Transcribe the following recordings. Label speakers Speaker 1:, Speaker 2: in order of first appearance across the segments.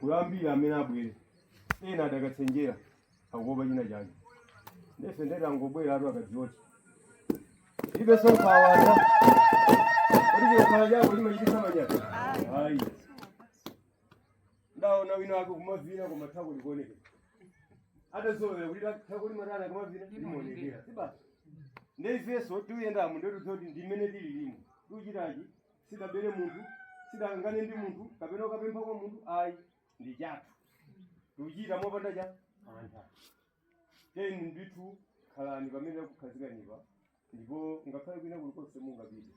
Speaker 1: kuyambira amene abwere ena adakatsenjera akuopa china chake ndefe ndetangobwera atu akadzioti ilibenso nkhawaza kuti chikhala chako chimachititsa manyasa ayi ndaona wina wake kumavina koma thako likuonekera atazolera kuti thako limatana kumavina limaonekera sibasa ndeifeso tiuyendamo ndetuzoti ndimene tili limo tiuchitachi sidabere munthu sidangane ndi munthu kapena ukapempha kwa munthu ayi ndi chathu tiuchita mopanda cha anthu teni ndithu khalani pamene kukhazikanipa ndipo ngakhale kwina kulikonse mungapite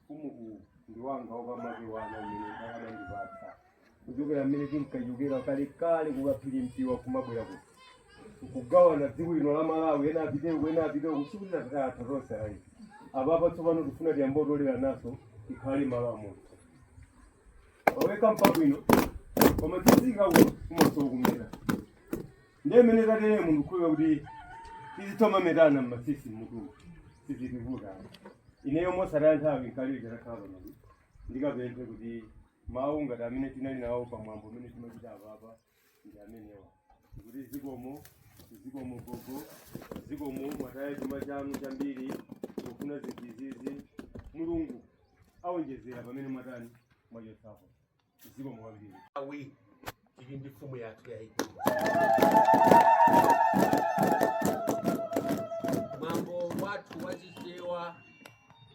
Speaker 1: kumuku ndi wanga wakamake wana mmene ndakadandipatsa kuchokera mmene tinkachokera kalekale kukaphiri mpiwa kumabwera kuti kugawana dziko lino la Malawi ena apiteko kusikuti tatata tonse ayi apapa tsopano tifuna tiyambotolera naso ikhale malo amoto aweka mpabwino koma tizika uko kumaso kumera ndemene tatere munthu khulira kuti tizitoma metana mmasisi mutu sizitivuta ineyo mosataya nthawi nkhalire tatakhala panoku ndikapemphe kuti mawu ngati amene tinali nawo pamwambo amene timachita apapa ndi amenewa kuti zikomo gogo zikomo mwataya chuma chanu chambiri kufuna zizizi mulungu awonjezera pamene mwatani mwachosapo zikomo kwambiri
Speaker 2: awi tili ndi mfumu yathu yayi mwambo wathu wachichewa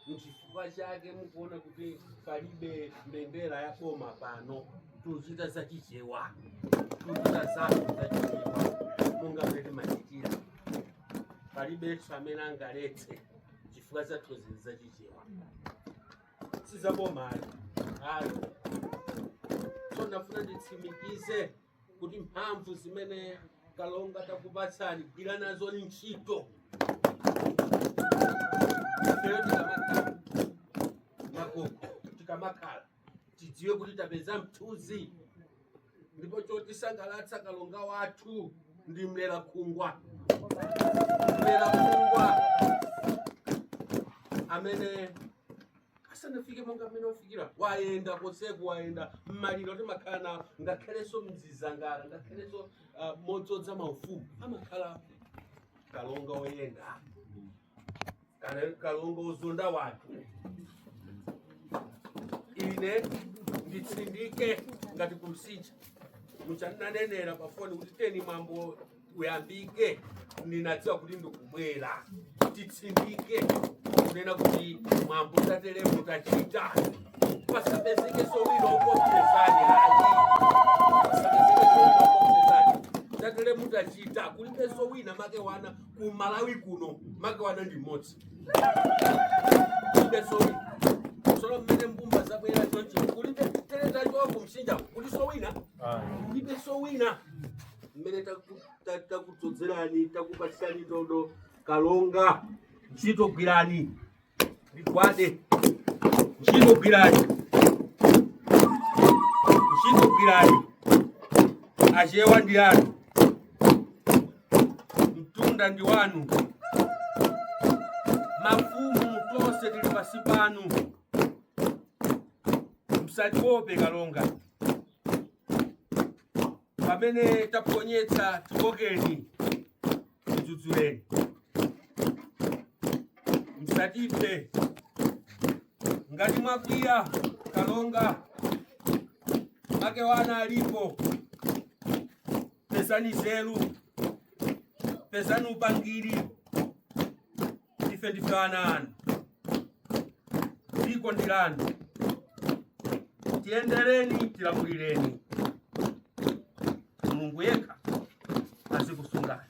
Speaker 2: mchifukwa chake mukuona kuti palibe mbendera ya boma pano tuchita zachichewa tuchita zathu zachichewa monga mmene machitira palibenso amene angaletse chifukwa zathu zili zachichewa sizaboma ayi so ndafuna nditsimikize kuti mphamvu zimene Kalonga takupatsani gwira nazo ntchito ifeyo tikamakhala magogo tikamakhala tidziwe kuti tapeza mthunzi ndipo chotisangalatsa Kalonga wathu ndi mlera khungwa amene asanafike monga mmene wafikira wayenda konseku wayenda mmaliro timakhala nawo ngakhalenso mzizangala ngakhalenso modzodza maufumu amakhala Kalonga woyenda Kalonga wozonda wathu ine nditsindike ngati kumsintha muchananenera pafoni kuti teni mwambo uyambike ndinadziwa kuti ndikubwera titsindike kunena kuti mwambo tatere mutachita pasapezeke sowina ukopezani tatere mutachita kulibe sowina make wana ku Malawi kuno make wana ndi mmodzi kulibe sowina solo mmene mbumba zabwera chonchi kulibe tereta choko mshinja kuli sowina kulibe sowina mmene takudzozerani takupatsani todo Kalonga ntchito gwirani ligwade ntchito gwirani achewa ndi anu mtunda ndi wanu mafumu tonse tili pasi panu msatiope Kalonga pamene taponyetsa tikokeni mdzudzuleni msatipe ngati mwakwiya Kalonga make wana alipo pesani zelu pesani upangiri ife ndife wana anu dziko ndi lanu tiyendereni tilamulireni Mulungu yekha azikusungani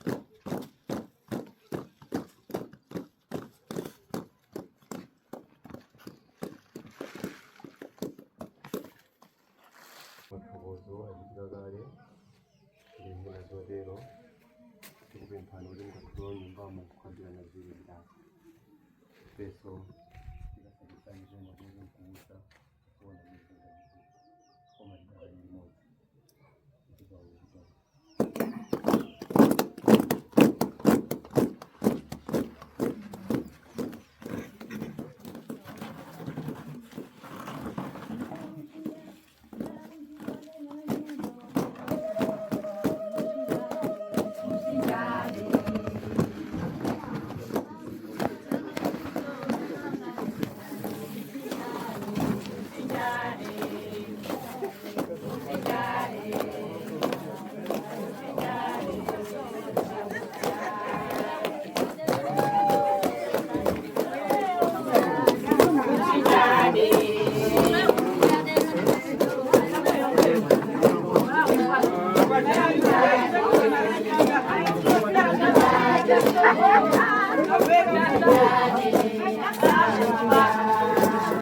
Speaker 1: mathokozo alikagale ndimuna zotero tikupemphani kuti mukathiwa nyumbamo kukhambirana zili ndani peso tikasakisani zomwe kuusa kuona koma tidakali